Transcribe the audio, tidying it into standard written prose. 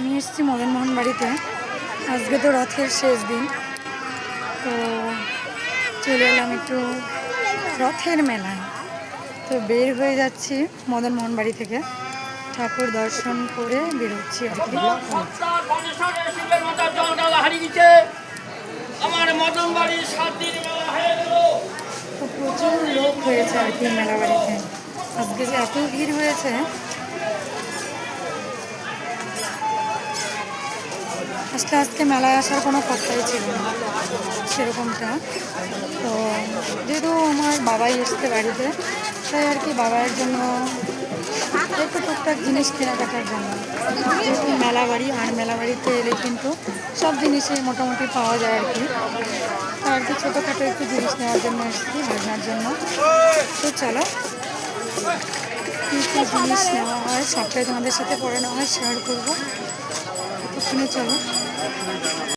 আমি এসেছি মদনমোহন বাড়িতে। আজকে তো রথের শেষ দিন, তো চলে এলাম একটু রথের মেলায়। তো বের হয়ে যাচ্ছি মদনমোহন বাড়ি থেকে, ঠাকুর দর্শন করে বেরোচ্ছি আর কি। তো প্রচুর লোক হয়েছে আর কি মেলা বাড়িতে। আজকে যে এত ভিড় হয়েছে, আজকে মেলায় আসার কোনো কথাই ছিল না সেরকমটা। তো যেহেতু আমার বাবাই এসছে বাড়িতে, তাই আর কি বাবার জন্য একটু টুকটাক জিনিস কেনাকাটার জন্য। যেহেতু মেলা বাড়ি, আর মেলা বাড়িতে এলে কিন্তু সব জিনিসই মোটামুটি পাওয়া যায় আর কি। আর কি ছোটোখাটো একটু জিনিস নেওয়ার জন্য এসেছি, ভাবনার জন্য। তো চলো কী কী জিনিস নেওয়া হয় সবটাই তোমাদের সাথে পরে নেওয়া হয় শেয়ার করবো। ওখানে চলো।